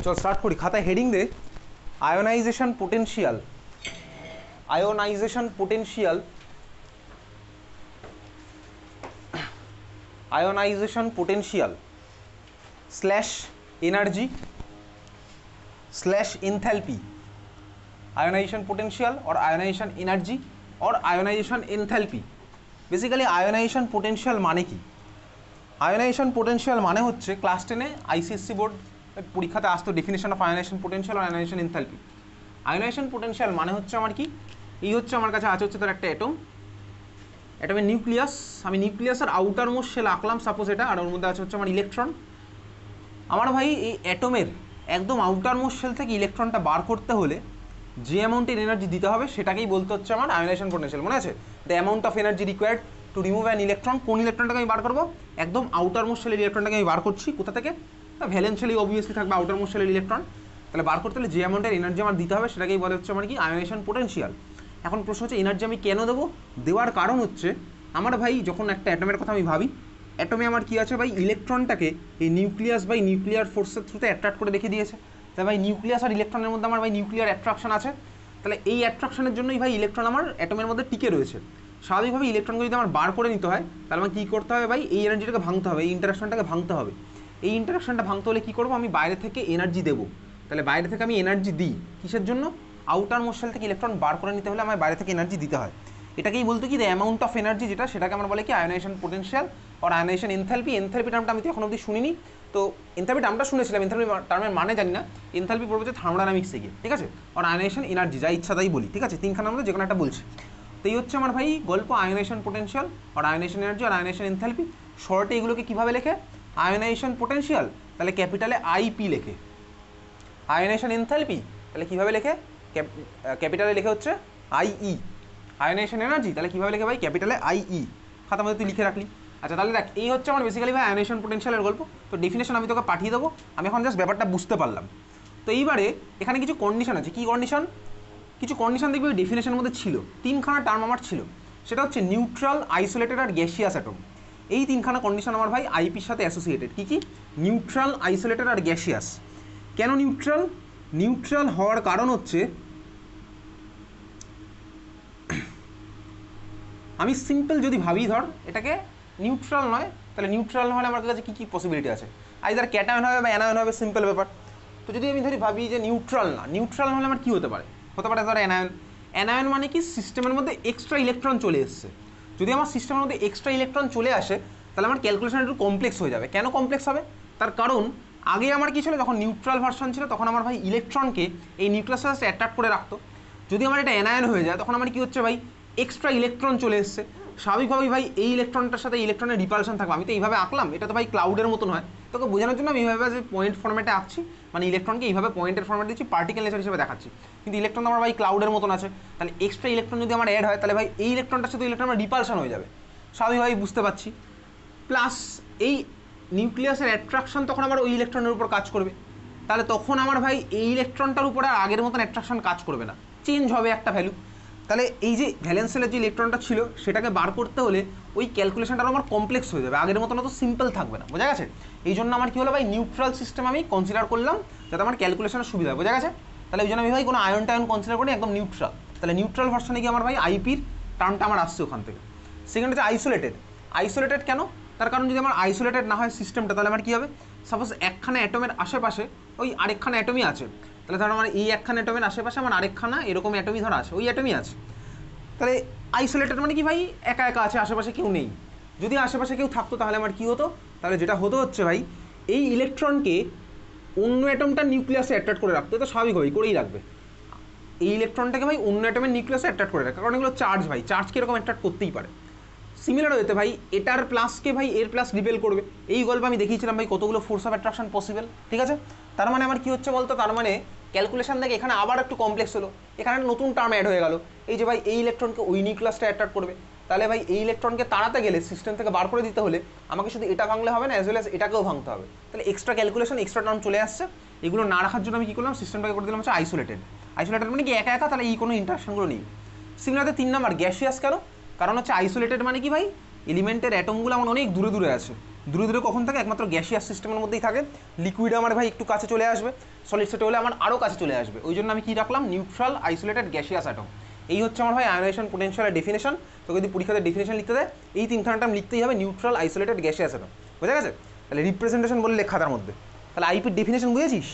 চল স্টার্ট করি, খাতায় হেডিং দে ionization potential. Ionization potential, ionization potential slash energy slash enthalpy. Ionization potential और आयोनाइजेशन एनर्जी और ionization enthalpy. Basically ionization potential माने कि आयोनाइजेशन पोटेंशियल माने होच्छे क्लास 10 आईसीएससी बोर्ड परीक्षाते आसतो डेफिनेशन अफ आयोनाइजेशन पोटेंशियल और आयोनाइजेशन एंथैल्पी। आयोनाइजेशन पोटेंशियल माने होच्छे आमार कि এই হচ্ছে আমার কাছে আছে হচ্ছে তোর একটা অ্যাটম, অ্যাটমের নিউক্লিয়াস, আমি নিউক্লিয়াসের আউটার মোস্ট শেল আঁকলাম সাপোজ এটা, আর ওর মধ্যে আছে হচ্ছে আমার ইলেকট্রন। আমার ভাই এই অ্যাটমের একদম আউটার মোস্ট শেল থেকে ইলেকট্রনটা বার করতে হলে যে অ্যামাউন্টের এনার্জি দিতে হবে সেটাকেই বলতে হচ্ছে আমার আয়োনাইজেশন পোটেনশিয়াল। মনে আছে? The amount of energy required to remove an electron. কোন ইলেকট্রনটাকে আমি বার করবো? একদম আউটার মোস্ট শেলের ইলেকট্রনটাকে আমি বার করছি। কোথা থেকে? ভ্যালেন্স শেলই অবভিয়াসলি থাকবে আউটার মোস্ট শেলের ইলেকট্রন। তাহলে বার করতে হলে যে অ্যামাউন্টের এনার্জি আমার দিতে হবে সেটাকেই বলে হচ্ছে আমার কি আয়োনাইজেশন পোটেনশিয়াল। এখন প্রশ্ন হচ্ছে এনার্জি আমি কেন দেবো? দেওয়ার কারণ হচ্ছে আমার ভাই যখন একটা অ্যাটমের কথা আমি ভাবি, অ্যাটমে আমার কী আছে ভাই, ইলেকট্রনটাকে এই নিউক্লিয়াস বাই নিউক্লিয়ার ফোর্সের থ্রুতে অ্যাট্রাক্ট করে রেখে দিয়েছে। তাই ভাই নিউক্লিয়াস আর ইলেকট্রনের মধ্যে আমার ভাই নিউক্লিয়ার অ্যাট্রাকশন আছে। তাহলে এই অ্যাট্রাকশনের জন্যই ভাই ইলেকট্রন আমার অ্যাটমের মধ্যে টিকে রয়েছে। স্বাভাবিকভাবে ইলেকট্রনকে যদি আমার বার করে নিতে হয় তাহলে আমার কী করতে হবে ভাই, এই এনার্জিটাকে ভাঙতে হবে, এই ইন্টারাকশনটাকে ভাঙতে হবে। এই ইন্টারাকশনটা ভাঙতে হলে কী করবো, আমি বাইরে থেকে এনার্জি দেবো। তাহলে বাইরে থেকে আমি এনার্জি দিই কিসের জন্য? আউটার মোস্ট শেল থেকে ইলেকট্রন বার করে নিতে হলে আমার বাইরে থেকে এনার্জি দিতে হয়। এটাকেই বলতো কি দ্য অ্যামাউন্ট অফ এনার্জি, যেটা সেটাকে আমরা বলে কি আয়োনাইজেশন পোটেনশিয়াল আর আয়োনাইজেশন এনথালপি। এনথালপি টার্মটা আমি তো এখন অবধি শুনিনি, তো এনথালপি টার্মটা শুনেছিলাম, এনথালপি টার্মের মানে জানি না। এনথালপি পড়বে যে থার্মোডাইনামিক্সে গিয়ে, ঠিক আছে? আর আয়োনাইজেশন এনার্জি, যা ইচ্ছা তাই বলি, ঠিক আছে? তিনখানার মধ্যে যে কোনো একটা বলছি। তো এই হচ্ছে আমার ভাই গল্প আয়োনাইজেশন পোটেনশিয়াল আর আয়োনাইজেশন এনার্জি আর আয়োনাইজেশন এনথালপি। শর্টে এগুলোকে কীভাবে লেখে? আয়োনাইজেশন পোটেনশিয়াল তাহলে ক্যাপিটালে আইপি লেখে, আয়োনাইজেশন এনথালপি তাহলে কীভাবে লেখে? ক্যাপিটালে লেখে হচ্ছে আইই। আয়োনাইজেশন এনার্জি তাহলে কীভাবে লেখে ভাই? ক্যাপিটালে আইই। খাতার মধ্যে তুই লিখে রাখলি। আচ্ছা তাহলে দেখ, এই হচ্ছে আমার বেসিক্যালি ভাই আয়োনাইজেশন পোটেনশিয়ালের গল্প। তো ডেফিনেশন আমি তোকে পাঠিয়ে দেবো, আমি এখন জাস্ট ব্যাপারটা বুঝতে পারলাম। তো এইবারে এখানে কিছু কন্ডিশন আছে। কী কন্ডিশন? কিছু কন্ডিশন দেখবি ওই ডেফিনেশনের মধ্যে ছিল, তিনখানা টার্ম আমার ছিল। সেটা হচ্ছে নিউট্রাল, আইসোলেটেড আর গ্যাসিয়াস অ্যাটম। এই তিনখানা কন্ডিশন আমার ভাই আইপির সাথে অ্যাসোসিয়েটেড। কী কী? নিউট্রাল, আইসোলেটেড আর গ্যাসিয়াস। কেন নিউট্রাল? নিউট্রাল হওয়ার কারণ হচ্ছে, আমি সিম্পল যদি ভাবি, ধর এটাকে নিউট্রাল নয়, তাহলে নিউট্রাল হলে আমার কাছে কী কী পসিবিলিটি আছে? আইদার ক্যাটায়ন হবে বা অ্যানায়ন হবে, সিম্পল ব্যাপার। তো যদি আমি ধরি ভাবি যে নিউট্রাল না, নিউট্রাল হলে আমার কী হতে পারে? হতে পারে ধর অ্যানায়ন। অ্যানায়ন মানে কি? সিস্টেমের মধ্যে এক্সট্রা ইলেকট্রন চলে এসছে। যদি আমার সিস্টেমের মধ্যে এক্সট্রা ইলেকট্রন চলে আসে তাহলে আমার ক্যালকুলেশন একটু কমপ্লেক্স হয়ে যাবে। কেন কমপ্লেক্স হবে? তার কারণ আগে আমার কী ছিল, যখন নিউট্রাল ভার্সন ছিল তখন আমার ভাই ইলেকট্রনকে এই নিউক্লিয়াসের সাথে অ্যাট্রাক্ট করে রাখতো। যদি আমার এটা অ্যানায়ন হয়ে যায় তখন আমার কী হচ্ছে ভাই, এক্সট্রা ইলেকট্রন চলে এসছে। স্বাভাবিকভাবেই ভাই এই ইলেকট্রনটার সাথে ইলেকট্রনের রিপালশন থাকবে। আমি তো এইভাবে আঁকলাম, এটা তো ভাই ক্লাউডের মতন হয়। তোকে বোঝানোর জন্য আমি এইভাবে যে পয়েন্ট ফর্মেটে আঁকছি, মানে ইলেকট্রনকে এইভাবে পয়েন্টের ফর্মেট দিচ্ছি, পার্টিকেল নেচার হিসেবে দেখাচ্ছি। কিন্তু ইলেকট্রন আমার ভাই ক্লাউডের মতন আছে। তাহলে এক্সট্রা ইলেকট্রন যদি আমার অ্যাড হয় তাহলে ভাই এই ইলেকট্রনটার সাথে ইলেকট্রনের রিপালশন হয়ে যাবে, স্বাভাবিকভাবেই বুঝতে পারছি। প্লাস এই নিউক্লিয়াসের অ্যাট্রাকশন তখন আমার ওই ইলেকট্রনের উপর কাজ করবে। তাহলে তখন আমার ভাই এই ইলেকট্রনটার উপরে আর আগের মতন অ্যাট্রাকশন কাজ করবে না, চেঞ্জ হবে একটা ভ্যালু। তাহলে এই যে ভ্যালেন্স শেলের যে ইলেকট্রনটা ছিল সেটাকে বার করতে হলে ওই ক্যালকুলেশনটা আমার কমপ্লেক্স হয়ে যাবে, আগের মতন তো সিম্পল থাকবে না। বোঝা গেছে? এই জন্য আমার কী হলো ভাই, নিউট্রাল সিস্টেম আমি কনসিডার করলাম যাতে আমার ক্যালকুলেশনের সুবিধা হয়। বোঝা গেছে? তাহলে ওই জন্য আমি ভাই কোনো আয়ন টায়ন কনসিডার করি, একদম নিউট্রাল। তাহলে নিউট্রাল ভার্সনে গিয়ে আমার ভাই আইপির টার্মটা আমার আসছে ওখান থেকে। সেকেন্ড হচ্ছে আইসোলেটেড। আইসোলেটেড কেন? তার কারণ যদি আমার আইসোলেটেড না হয় সিস্টেমটা তাহলে আমার কী হবে, সাপোজ একখানা অ্যাটমের আশেপাশে ওই আরেকখানা অ্যাটমই আছে, তাহলে ধর আমার এই একখানা অ্যাটমের আশেপাশে আমার আরেকখানা এরকম অ্যাটমই ধর আছে, ওই অ্যাটমই আছে। তাহলে আইসোলেটেড মানে কি ভাই, একা একা আছে, আশেপাশে কেউ নেই। যদি আশেপাশে কেউ থাকতো তাহলে আমার কী হতো? তাহলে যেটা হতো হচ্ছে ভাই, এই ইলেকট্রনকে অন্য অ্যাটমটার নিউক্লিয়াসে অ্যাট্রাক্ট করে রাখতো, তো স্বাভাবিকভাবেই করেই রাখবে। এই ইলেকট্রনটাকে ভাই অন্য অ্যাটমের নিউক্লিয়াসে অ্যাট্রাক্ট করে রাখে, কারণ এগুলো চার্জ ভাই, চার্জকে এরকম অ্যাট্রাক্ট করতেই পারে। সিমিলার হতে ভাই এটার প্লাসকে ভাই এর প্লাস রিপেল করবে। এই গল্প আমি দেখিয়েছিলাম ভাই কতগুলো ফোর্স অফ অ্যাট্রাকশন পসিবল, ঠিক আছে? তার মানে আমার কী হচ্ছে বলতো, তার মানে ক্যালকুলেশন দেখে এখানে আবার একটু কমপ্লেক্স হলো, এখানে নতুন টার্ম অ্যাড হয়ে গেল। এই যে ভাই এই ইলেকট্রনকে ওই নিউক্লিয়াসটা অ্যাট্রাক্ট করবে, তাহলে ভাই এই ইলেকট্রনকে তাড়াতে গেলে সিস্টেম থেকে বার করে দিতে হলে আমাকে শুধু এটা ভাঙলে হবে না, অ্যাজ ওয়েল অ্যাজ এটাকেও ভাঙতে হবে। তাহলে এক্সট্রা ক্যালকুলেশন, এক্সট্রা টার্ম চলে আসছে। এগুলো না রাখার জন্য আমি কী করলাম, সিস্টেমটাকে করে দিলাম হচ্ছে আইসোলেটেড। আইসোলেটেড মানে কি একা একা, তাহলে এই কোনো ইন্টারাকশনগুলো নেই। সিমিলারতে 3 নাম্বার গ্যাসিয়াস। কেন? কারণ হচ্ছে আইসোলেটেড মানে কি ভাই, এলিমেন্টের অ্যাটমগুলো আমার অনেক দূরে দূরে আছে, দূরে দূরে কখন থাকে, একমাত্র গ্যাসিয়াস সিস্টেমের মধ্যেই থাকে। লিকুইড আমার ভাই একটু কাছে চলে আসবে, সলিড স্টেটে হলে আমার আরও কাছে চলে আসবে। ওই জন্য আমি কি রাখলাম, নিউট্রাল আইসোলেটেড গ্যাসিয়াস অ্যাটম। এই হচ্ছে আমার ভাই আয়োনাইজেশন পোটেনশিয়ালের ডেফিনেশন। তোকে যদি পরীক্ষাতে ডেফিনেশন লিখতে দেয় এই তিনখানা টার্ম লিখতেই হবে, নিউট্রাল আইসোলেটেড গ্যাসিয়াস অ্যাটম। বোঝা গেছে? তাহলে রিপ্রেজেন্টেশন বলে লেখা তার মধ্যে। তাহলে আইপির ডেফিনেশন বুঝেছিস?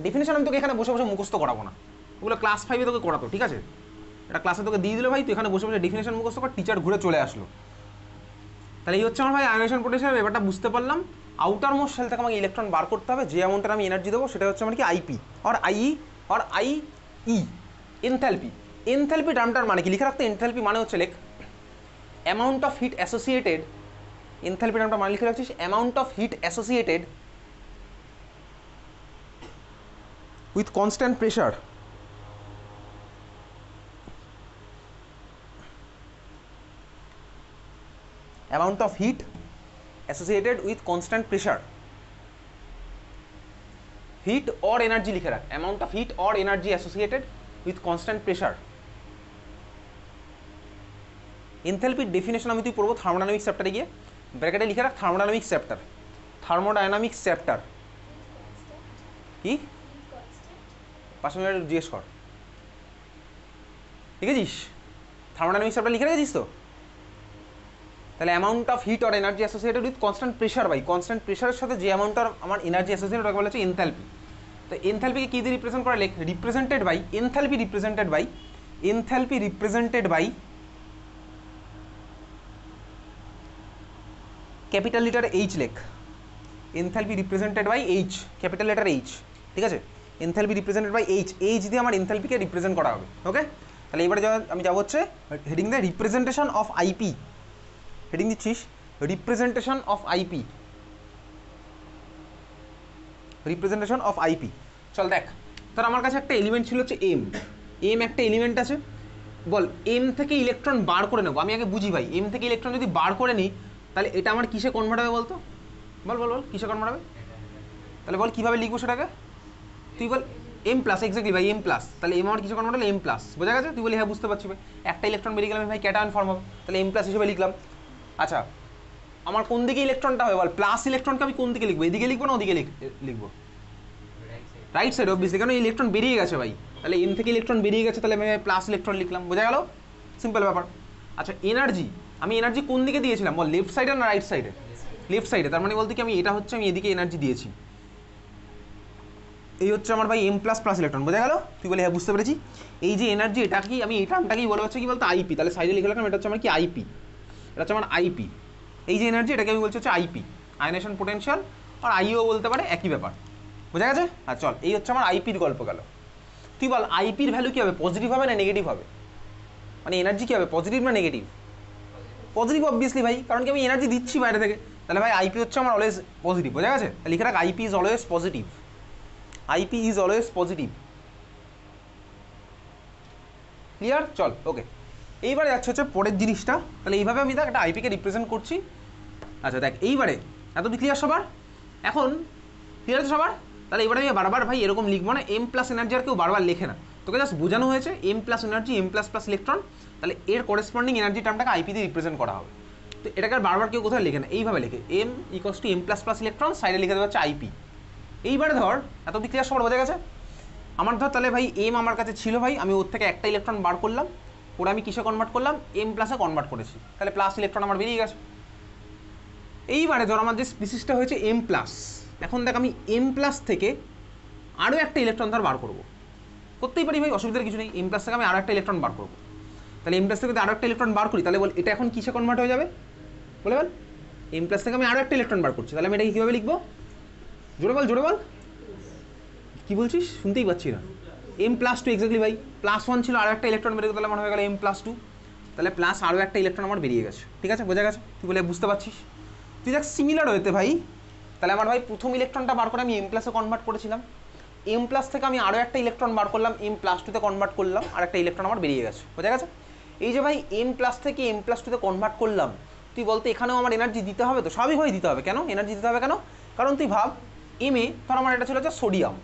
ডেফিনেশন আমি তোকে এখানে বসে বসে মুখস্থ করাবো না, ওগুলো ক্লাস 5-এ তোকে করাতো, ঠিক আছে? এটা ক্লাসে তোকে দিয়ে দিল ভাই, তুই এখানে বসে বসে ডেফিনেশন মুখস্থ কর, টিচার ঘুরে চলে আসলো। তাহলে এই হচ্ছে আমার ভাই আয়োনাইজেশন পোটেনশিয়াল, ব্যাপারটা বুঝতে পারলাম। আউটার মোস্ট শেল থেকে আমাকে ইলেকট্রন বার করতে হবে, যে অ্যামাউন্টের আমি এনার্জি দেবো সেটা হচ্ছে আমার কি আইপি আর আইই আর আইই এনথ্যালপি। এনথ্যালপি টার্মটার মানে কি লিখে রাখতে, এনথ্যালপি মানে হচ্ছে লেখ amount of heat associated. Enthalpy টার্মটা মানে লিখে রাখছিস amount of heat associated with constant pressure amount of heat associated with constant pressure, heat or energy লিখে রাখ, amount of heat or energy associated with constant pressure। এনথ্যালপির definition আমি তুই পড়বো থার্মোডাইনামিক্স চ্যাপ্টারে গিয়ে, ব্র্যাকেটে লিখে রাখ থার্মোডাইনামিক্স চ্যাপ্টার, থার্মোডাইনামিক্স চ্যাপ্টার। কি পাঁচ মিনিট জিজ্ঞেস কর, লিখেছিস? থার্মোডাইনামিক্স চ্যাপ্টার লিখে রেখেছিস তো? তাহলে amount of heat or energy associated with constant pressure, by constant প্রেশারের সাথে যে অ্যামাউন্ট আমার এনার্জি অ্যাসোসিয়েটেড ওটাকে বলা হচ্ছে এনথ্যালপি। তো এনথ্যালপিকে কী দিয়ে রিপ্রেজেন্ট করা, লেখ represented by enthalpy, represented by enthalpy, represented by capital letter H লেখ, enthalpy represented by H, capital letter H, ঠিক আছে? Enthalpy represented by H, H দিয়ে আমার এনথ্যালপিকে রিপ্রেজেন্ট করা হবে। ওকে, তাহলে এবারে আমি যাবো হচ্ছে হেডিং দিয়ে রিপ্রেজেন্টেশন অফ আইপি, হেডিং দিচ্ছিস representation of IP, representation of IP. চল দেখ, তোর আমার কাছে একটা এলিমেন্ট ছিল হচ্ছে এম, এম একটা এলিমেন্ট আছে, বল এম থেকে ইলেকট্রন বার করে নেবো। আমি আগে বুঝি ভাই, এম থেকে ইলেকট্রন যদি বার করে নিই তাহলে এটা আমার কিসে কনভার্ট হবে বলতো? বল বল বল কিসে কনভার্ট হবে? তাহলে বল কীভাবে লিখবো সেটাকে, তুই বল। এম প্লাস, এক্স্যাক্টলি ভাই এম প্লাস। তাহলে এম আমার কিছু কনভার্ট হলে এম প্লাস, বোঝা গেছে? তুই বলি হ্যাঁ বুঝতে পারছি ভাই, একটা ইলেকট্রন বেরিয়ে গেলাম ভাই ক্যাটায়ন ফর্ম হবে, তাহলে এম প্লাস হিসেবে লিখলাম। আচ্ছা আমার কোন দিকে ইলেকট্রনটা হবে বল, প্লাস ইলেকট্রনকে আমি কোন দিকে লিখবো, এদিকে লিখবো না ওদিকে লিখবো? রাইট সাইড অবভিয়াসলি, কারণ ইলেকট্রন বেরিয়ে গেছে ভাই, তাহলে এম থেকে ইলেকট্রন বেরিয়ে গেছে, তাহলে আমি প্লাস ইলেকট্রন লিখলাম, বোঝা গেল? সিম্পল ব্যাপার। আচ্ছা এনার্জি, আমি এনার্জি কোন দিকে দিয়েছিলাম বল, লেফট সাইডে না রাইট সাইডে? লেফট সাইডে, তার মানে বলতে কি আমি এটা হচ্ছে আমি এদিকে এনার্জি দিয়েছি, এই হচ্ছে আমার ভাই এম প্লাস প্লাস ইলেকট্রন, বোঝা গেল? তুই বলে হ্যাঁ বুঝতে পেরেছি। এই যে এনার্জি এটা কি, আমি এই টার্মটাকেই বলে হচ্ছে কি বলতো আইপি, তাহলে সাইডে লিখে রাখলাম এটা হচ্ছে আমার কি আইপি, এটা হচ্ছে আমার আইপি। এই যে এনার্জি এটাকে আমি বলছি হচ্ছে আইপি, আয়নেশন পোটেনশিয়াল, আর আইও বলতে পারে, একই ব্যাপার, বোঝা গেছে? আর চল এই হচ্ছে আমার আইপির গল্প গেল। তুই বল আইপির ভ্যালু কী হবে, পজিটিভ হবে না নেগেটিভ হবে? মানে এনার্জি কী হবে, পজিটিভ না নেগেটিভ? পজিটিভ অবভিয়াসলি ভাই, কারণ কি আমি এনার্জি দিচ্ছি বাইরে থেকে, তাহলে ভাই আইপি হচ্ছে আমার অলওয়েজ পজিটিভ, বোঝা গেছে? লিখে রাখ IP is always positive, IP is always positive, clear? চল ওকে, এইবারে যাচ্ছে হচ্ছে পরের জিনিসটা। তাহলে এইভাবে আমি দেখ একটা আইপিকে রিপ্রেজেন্ট করছি। আচ্ছা দেখ এইবারে এত ক্লিয়ার সবার? এখন ক্লিয়ার আছে সবার? তাহলে এবারে আমি বারবার ভাই এরকম লিখবো না, এম প্লাস এনার্জি আর কেউ বারবার লেখে না, তোকে জাস্ট বোঝানো হয়েছে M plus energy, M plus plus electron, তাহলে এর করেসপন্ডিং এনার্জি টার্মটাকে আইপি দিয়ে রিপ্রেজেন্ট করা হবে। তো এটাকে আর বারবার কেউ কোথায় লেখে না, এইভাবে লেখে M equals to M plus plus electron, সাইডে লিখে দেওয়া হচ্ছে আইপি। এইবারে ধর এত ক্লিয়ার সবার, বোঝা গেছে? আমার ধর তাহলে ভাই এম আমার কাছে ছিল ভাই, আমি ওর থেকে একটা ইলেকট্রন বার করলাম, ওরা আমি কিসে কনভার্ট করলাম, এম প্লাসে কনভার্ট করেছি, তাহলে প্লাস ইলেকট্রন আমার বেরিয়ে গেছে। এইবারে ধর আমার যে স্পিসিসটা হয়েছে এম প্লাস, এখন দেখ আমি এম প্লাস থেকে আরও একটা ইলেকট্রন ধর বার করবো, করতেই পারি ভাই, অসুবিধার কিছু নেই। এম প্লাস থেকে আমি আরও একটা ইলেকট্রন বার করবো, তাহলে এম প্লাস থেকে যদি আরও একটা ইলেকট্রন বার করি তাহলে বল এটা এখন কিসে কনভার্ট হয়ে যাবে, বলে বল? এম প্লাস থেকে আমি আরও একটা ইলেকট্রন বার করছি, তাহলে আমি এটাকে কীভাবে লিখবো, জোরে বল জোরে বল, কী বলছিস শুনতেই পাচ্ছি না। এম প্লাস টু, এক্স্যাক্টলি ভাই, প্লাস ওয়ান ছিল আরও একটা ইলেকট্রন বেরিয়ে, তাহলে আমার হয়ে গেল এম প্লাস টু, তাহলে প্লাস আরও একটা ইলেকট্রন আমার বেরিয়ে গেছে, ঠিক আছে? বোঝা গেছে? তুই বলে বুঝতে পারছিস? তুই দেখ সিমিলার হয়েতে ভাই, তাহলে আমার ভাই প্রথম ইলেকট্রনটা বার করে আমি এম প্লাসে কনভার্ট করেছিলাম, এম প্লাস থেকে আমি আরও একটা ইলেকট্রন বার করলাম, এম প্লাস টুতে কনভার্ট করলাম, আর একটা ইলেকট্রন আমার বেরিয়ে গেছে, বোঝা গেছে? এই যে ভাই এম প্লাস থেকে এম প্লাস টুতে কনভার্ট করলাম, তুই বলতে এখানেও আমার এনার্জি দিতে হবে তো? স্বাভাবিকভাবেই দিতে হবে। কেন এনার্জি দিতে হবে কেন? কারণ তুই ভাব এম এ ধর আমার এটা ছিল হচ্ছে সোডিয়াম,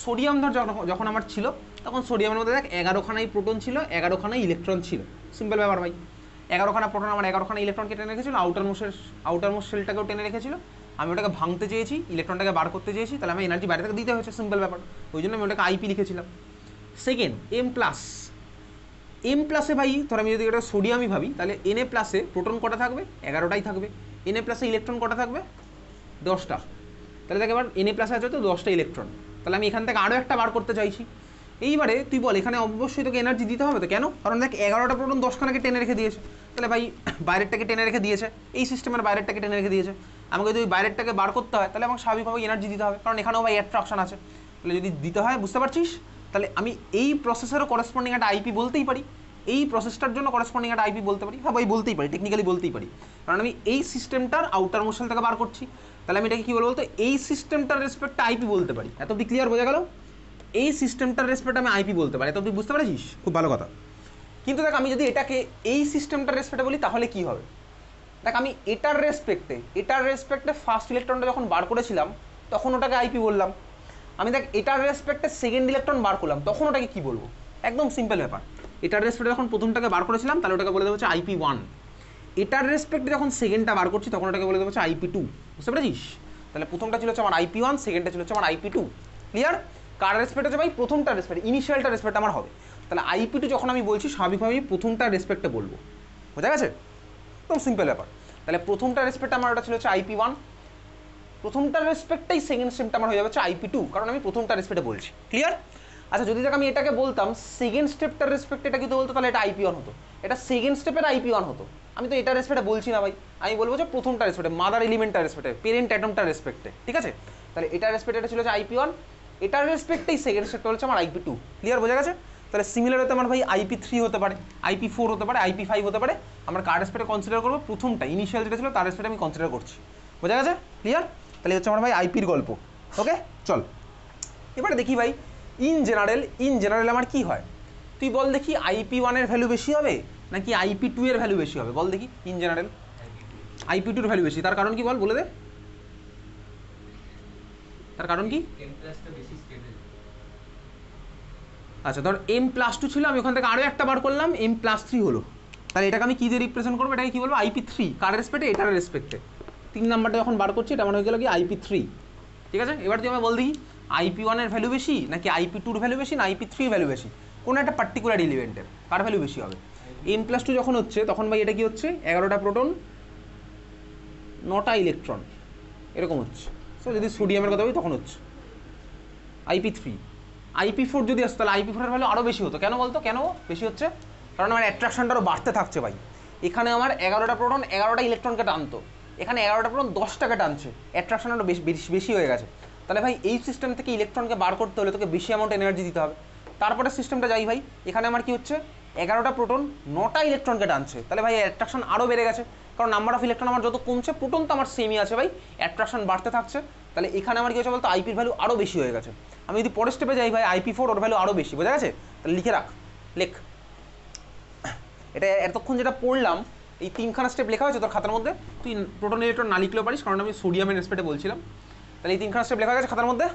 সোডিয়াম ধর যখন আমার ছিল তখন সোডিয়ামের মধ্যে দেখ 11খানাই প্রোটন ছিল, 11খানাই ইলেকট্রন ছিল, সিম্পল ব্যাপার ভাই। 11খানা প্রোটন আমার 11খানা ইলেকট্রনকে টেনে রেখেছিল, আউটারমোস্ট শেলটাকেও টেনে রেখেছিল। আমি ওটাকে ভাঙতে চেয়েছি, ইলেকট্রনটাকে বার করতে চেয়েছি, তাহলে আমি এনার্জি বাইরে থেকে দিতে হয়েছে, সিম্পল ব্যাপার। ওই জন্য আমি ওটাকে আইপি লিখেছিলাম। সেকেন্ড এম প্লাসে ভাই ধর আমি যদি এটা সোডিয়ামই ভাবি, তাহলে এনএ প্লাসে প্রোটন কটা থাকবে? 11টাই থাকবে। এনএ প্লাসে ইলেকট্রন কটা থাকবে? 10টা। তাহলে দেখ এবার এনএ প্লাসে আছে তো 10টা ইলেকট্রন, তাহলে আমি এখান থেকে আরও একটা বার করতে চাইছি। এইবারে তুই বল এখানে অবশ্যই তোকে এনার্জি দিতে হবে তো, কেন? কারণ দেখ 11টা প্রোটন 10খানাকে টেনে রেখে দিয়েছে, তাহলে ভাই বাইরেরটাকে টেনে রেখে দিয়েছে, এই সিস্টেমের বাইরেরটাকে টেনে রেখে দিয়েছে। আমাকে যদি বাইরেরটাকে বার করতে হয় তাহলে আমাকে স্বাভাবিকভাবে এনার্জি দিতে হবে, কারণ এখানেও ভাই অ্যাট্রাকশন আছে। তাহলে যদি দিতে হয়, বুঝতে পারছিস, তাহলে আমি এই প্রসেসেরও করেসপন্ডিং একটা আইপি বলতেই পারি, এই প্রসেসটার জন্য করেসপন্ডিং একটা আইপি বলতে পারি। হ্যাঁ ভাই বলতেই পারি, টেকনিক্যালি বলতেই পারি, কারণ আমি এই সিস্টেমটার আউটার মোশন থেকে বার করছি। তাহলে আমি এটাকে কী বলবো? তো এই সিস্টেমটার রেসপেক্টে আইপি বলতে পারি। এত অব্দি ক্লিয়ার, বোঝা গেল? এই সিস্টেমটার রেসপেক্টে আমি আইপি বলতে পারি, এত অব্দি বুঝতে পারছিস? খুব ভালো কথা। কিন্তু দেখ আমি যদি এটাকে এই সিস্টেমটার রেসপেক্টে বলি তাহলে কি হবে? দেখ আমি এটার রেসপেক্টে ফার্স্ট ইলেকট্রনটা যখন বার করেছিলাম তখন ওটাকে আইপি বললাম। আমি দেখ এটার রেসপেক্টে সেকেন্ড ইলেকট্রন বার করলাম, তখন ওটাকে কি বলবো? একদম সিম্পল ব্যাপার। এটার রেসপেক্টে যখন প্রথমটাকে বার করেছিলাম তাহলে ওটাকে বলে দেবো হচ্ছে IP1। এটার রেসপেক্টে যখন সেকেন্ডটা বার করছি তখন ওটাকে বলে দেবো হচ্ছে IP2। বুঝতে পেরেছিস? তাহলে প্রথমটা ছিল হচ্ছে আমার IP1, সেকেন্ডটা ছিল হচ্ছে আমার IP2। ক্লিয়ার? কার রেসপেক্ট হচ্ছে ভাই? প্রথমটার রেসপেক্ট, ইনিশিয়ালটার রেসপেক্ট আমার হবে। তাহলে IP2 যখন আমি বলছি স্বাভাবিকভাবে আমি প্রথমটার রেসপেক্টে বলবো। বোঝা গেছে? একদম সিম্পল ব্যাপার। তাহলে প্রথমটার রেসপেক্ট আমার ওটা ছিল হচ্ছে IP1, প্রথমটার রেসপেক্টটাই সেকেন্ড স্টেপটা আমার হয়ে যাবে হচ্ছে IP2, কারণ আমি প্রথমটার রেসপেক্টে বলছি। ক্লিয়ার? আচ্ছা যদি দেখ আমি এটাকে বলতাম সেকেন্ড স্টেপটার রেসপেক্টে এটা কিন্তু বলতো, তাহলে এটা IP1 হতো, এটা সেকেন্ড স্টেপের IP1 হতো। আমি তো এটার রেসপেক্টে বলছি না ভাই, আমি বলবো যে প্রথমটার রেসপেক্টে, মাদার এলিমেন্টটার রেসপেক্টে, পেরেন্ট অ্যাটমটার রেসপেক্টে। ঠিক আছে? তাহলে এটার রেসপেক্টে এটা ছিল হচ্ছে IP1, এটার রেসপেক্টেই সেকেন্ড স্টেপটা হচ্ছে আমার IP2। ক্লিয়ার? বোঝা গেছে? তাহলে সিমিলার হতে আমার ভাই IP3 হতে পারে, IP4 হতে পারে, IP5 হতে পারে। আমরা কার রেসপেক্টে কনসিডার করবো? প্রথমটা, ইনিশিয়াল যেটা ছিল তার রেসপেক্টে আমি কনসিডার করছি। বোঝা গেছে? ক্লিয়ার? তাহলে হচ্ছে আমার ভাই আইপির গল্প। ওকে চল এবারে দেখি ভাই ইন জেনারেল আমার কি হয়। তুই বল দেখি IP1 এর ভ্যালু বেশি হবে নাকি IP2 এর ভ্যালু বেশি হবে? বল দেখি। ইন জেনারেল IP2 এর ভ্যালু বেশি, তার কারণ কি বল, বলে দে। তার কারণ কি? আচ্ছা ধর M+2 ছিল, আমি ওখান থেকে আরও একটা বার করলাম, M+3 হলো, তাহলে এটাকে আমি কী দিয়ে রিপ্রেজেন্ট করবো? এটাকে কী বলবো? IP3। কার রেসপেক্টে? এটার রেসপেক্টে। 3 নাম্বারটা যখন বার করছি এটা আমার হয়ে গেল কি IP3। ঠিক আছে? এবার তুই আমি বল দেখি IP1 এর ভ্যালু বেশি নাকি IP2 এর ভ্যালু বেশি না IP3 এর ভ্যালু বেশি? কোনো একটা পার্টিকুলার এলিমেন্টের কার ভ্যালু বেশি হবে? M+2 যখন হচ্ছে তখন ভাই এটা কি হচ্ছে? 11টা প্রোটন 9টা ইলেকট্রন এরকম হচ্ছে। সো যদি সোডিয়ামের কথা বলি তখন হচ্ছে IP3। IP4 যদি আসতো তাহলে IP4 এর ভ্যালু আরও বেশি হতো। কেন বলতো? কেন বেশি হচ্ছে? কারণ আমার অ্যাট্রাকশনটা আরও বাড়তে থাকছে ভাই। এখানে আমার 11টা প্রোটন 11টা ইলেকট্রনকে টানতো, এখানে 11টা প্রোটন 10টাকে টানছে, অ্যাট্রাকশন আরও বেশি হয়ে গেছে। তাহলে ভাই এই সিস্টেম থেকে ইলেকট্রনকে বার করতে হলে তোকে বেশি অ্যামাউন্ট এনার্জি দিতে হবে। তারপরে সিস্টেমটা যাই ভাই, এখানে আমার কি হচ্ছে? 11টা প্রোটন 9টা ইলেকট্রনকে টানছে, তাহলে ভাই অ্যাট্রাকশন আরও বেড়ে গেছে, কারণ নাম্বার অফ ইলেকট্রন আমার যত কমছে প্রোটন তো আমার সেমই আছে ভাই, অ্যাট্রাকশন বাড়তে থাকছে। তাহলে এখানে আমার কি হচ্ছে বলতো? আইপির ভ্যালু আরও বেশি হয়ে গেছে। আমি যদি পরের স্টেপে যাই ভাই IP4 ওর ভ্যালু আরও বেশি। বোঝা গেছে? তাহলে লিখে রাখ, লেখ। এটা এতক্ষণ যেটা পড়লাম এই 3খানা স্টেপ লেখা হয়েছে তোর খাতার মধ্যে, তুই প্রোটন ইলেকট্রন না লিখলেও পারিস, কারণ আমি সোডিয়ামের রেসপেক্টে বলছিলাম। তাহলে এই 3খানা স্টেপ লেখা গেছে খাতার মধ্যে,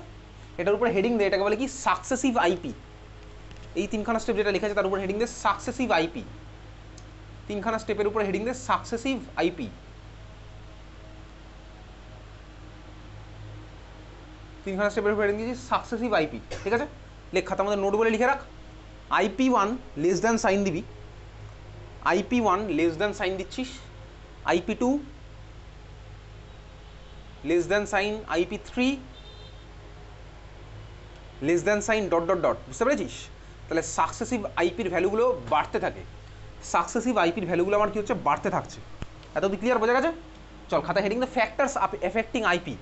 এটার উপরে হেডিং দে, এটাকে বলে কি? Successive IP. এই 3খানা স্টেপ যেটা লেখা আছে তার উপরে হেডিং দে সাকসেসিভ আইপি। 3খানা স্টেপের উপরে হেডিং দে সাকসেসিভ আইপি। 3খানা স্টেপের উপরে হেডিং দিয়েছি সাকসেসিভ আইপি। ঠিক আছে? লেখ, খাতার মধ্যে নোট বলে লিখে রাখ। IP1 লেস দ্যান সাইন দিবি, IP1 লেস দ্যান সাইন দিচ্ছিস, IP2 less than sign, IP3 less than sign dot dot dot. বুঝতে পেরেছিস? তাহলে সাকসেসিভ আইপির ভ্যালুগুলো বাড়তে থাকে, সাকসেসিভ আইপির ভ্যালুগুলো আমার কি হচ্ছে? বাড়তে থাকছে। এত অব্দি ক্লিয়ার? বোঝা গেছে? চল খাতা heading the factors affecting IP.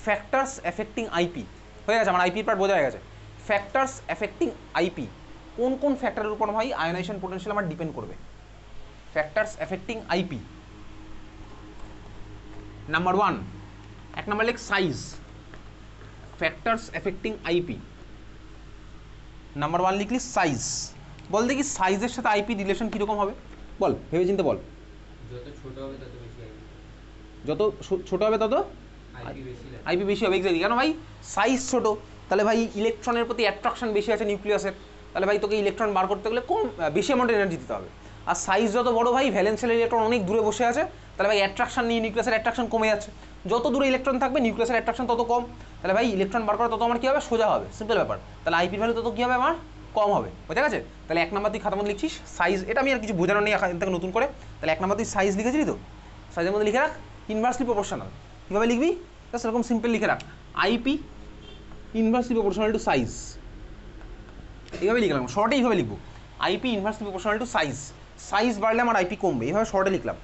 Factors affecting IP হয়ে গেছে, আমার আইপির পার্ট বোঝা হয়ে গেছে। ফ্যাক্টরস এফেক্টিং আইপি, কোন কোন ফ্যাক্টরের উপর ভাই আয়োনাইজেশন পোটেনশিয়াল আমার ডিপেন্ড করবে? Factors affecting IP. Number 1, 1 number লেখ size. Factors affecting IP number 1 লিখলি সাইজ। বল দেখি সাইজের সাথে আইপি রিলেশন কীরকম হবে? বল, ভেবে চিন্তে বল। যত ছোট হবে তত বেশি আইপি, যত ছোট হবে তত আইপি বেশি হবে। এক্স্যাক্টলি। কেন ভাই? সাইজ ছোট, তাহলে ভাই ইলেকট্রনের প্রতি অ্যাট্রাকশন বেশি আছে নিউক্লিয়াসের, তাহলে ভাই তোকে ইলেকট্রন বার করতে গেলে কম বেশি অ্যামাউন্ট এনার্জি দিতে হবে। আর সাইজ যত বড় ভাই ভ্যালেন্সিয়াল ইলেকট্রন অনেক দূরে বসে আছে, তাহলে ভাই অ্যাট্রাকশন নিয়ে নিউক্লিয়াসের অ্যাট্রাকশন কমে যাচ্ছে। যত দূরে ইলেকট্রন থাকবে নিউক্লিয়াসের অ্যাট্রাকশন তত কম, তাহলে ভাই ইলেকট্রন বার করা তত আমার কী হবে, সোজা হবে, সিম্পল ব্যাপার। তাহলে আইপি ভ্যালু তত কী হবে আমার, কম হবে, বোঝা গেছে? তাহলে 1 নাম্বার তুই খাতার মধ্যে লিখছিস সাইজ, এটা আমি আর কিছু বোঝানো নেই এখান থেকে নতুন করে। তাহলে 1 নাম্বার তুই সাইজ লিখেছিলি তো, সাইজের মধ্যে লিখে রাখ ইনভার্সলি প্রপোর্শনাল। কীভাবে লিখবি, জাস্ট এরকম সিম্পল লিখে রাখ, IP inversely proportional two size, এইভাবে লিখলাম, শর্টে এইভাবে লিখবো, IP inversely proportional two size. Size বাড়লে আমার আইপি কমবে, এইভাবে শর্টে লিখলাম,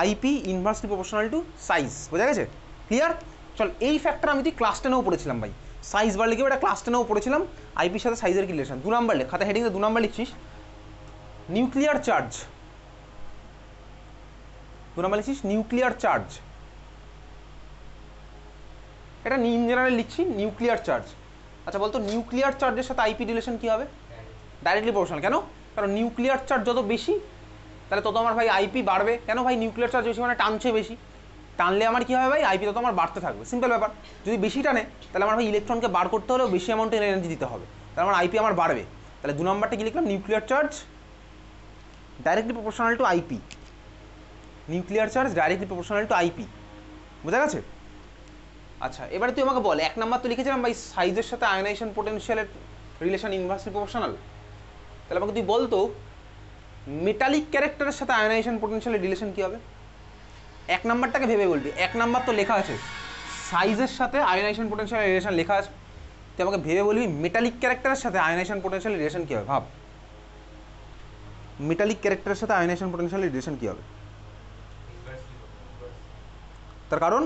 IP inversely proportional two size, বোঝা গেছে? ক্লিয়ার? চল, এই ফ্যাক্টর আমি তুই ক্লাস 10-এও পড়েছিলাম ভাই, সাইজ বাড়লে কি এটা ক্লাস 10-এও পড়েছিলাম, আইপির সাথে সাইজের কি রিলেশন। 2 নাম্বার লেখ, খাতা হেডিংয়ে 2 নাম্বার লিখছিস, নিউক্লিয়ার চার্জ, 2 নাম্বার লিখছিস নিউক্লিয়ার চার্জ, এটা ইন জেনারেল লিখছি নিউক্লিয়ার চার্জ। আচ্ছা বলতো নিউক্লিয়ার চার্জের সাথে আইপি রিলেশন কী হবে? Directly proportional. কেন? কারণ নিউক্লিয়ার চার্জ যত বেশি তাহলে তত আমার ভাই আইপি বাড়বে। কেন ভাই? নিউক্লিয়ার চার্জ বেশি মানে টানছে বেশি, টানলে আমার কী হবে ভাই, আইপি তত আমার বাড়তে থাকবে, সিম্পল ব্যাপার। যদি বেশি টানে তাহলে আমার ভাই ইলেকট্রনকে বার করতে হলেও বেশি অ্যামাউন্টের এনার্জি দিতে হবে, তাহলে আমার আইপি আমার বাড়বে। তাহলে 2 নাম্বারটা কি লিখলাম, nuclear charge directly proportional to IP, nuclear charge directly proportional to IP, বোঝা গেছে? আচ্ছা এবারে তুই আমাকে বল, 1 নাম্বার তো লিখেছিলাম ভাই সাইজের সাথে আয়নাইজেশন পোটেনশিয়ালের রিলেশন ইনভার্সলি প্রপোর্শনাল। তাহলে আমাকে তুই বলতো মেটালিক ক্যারেক্টারের সাথে আয়নাইজেশন পোটেনশিয়ালের রিলেশন কী হবে? 1 নাম্বারটাকে ভেবে বলবি, 1 নাম্বার তো লেখা আছে সাইজের সাথে আয়নাইজেশন পোটেনশিয়ালের রিলেশন লেখা আছে, তুই আমাকে ভেবে বলবি মেটালিক ক্যারেক্টারের সাথে আয়নাইজেশন পোটেনশিয়ালের রিলেশন কী হবে। ভাব, মেটালিক ক্যারেক্টারের সাথে আয়নাইজেশন পোটেনশিয়ালের রিলেশন কী হবে? তার কারণ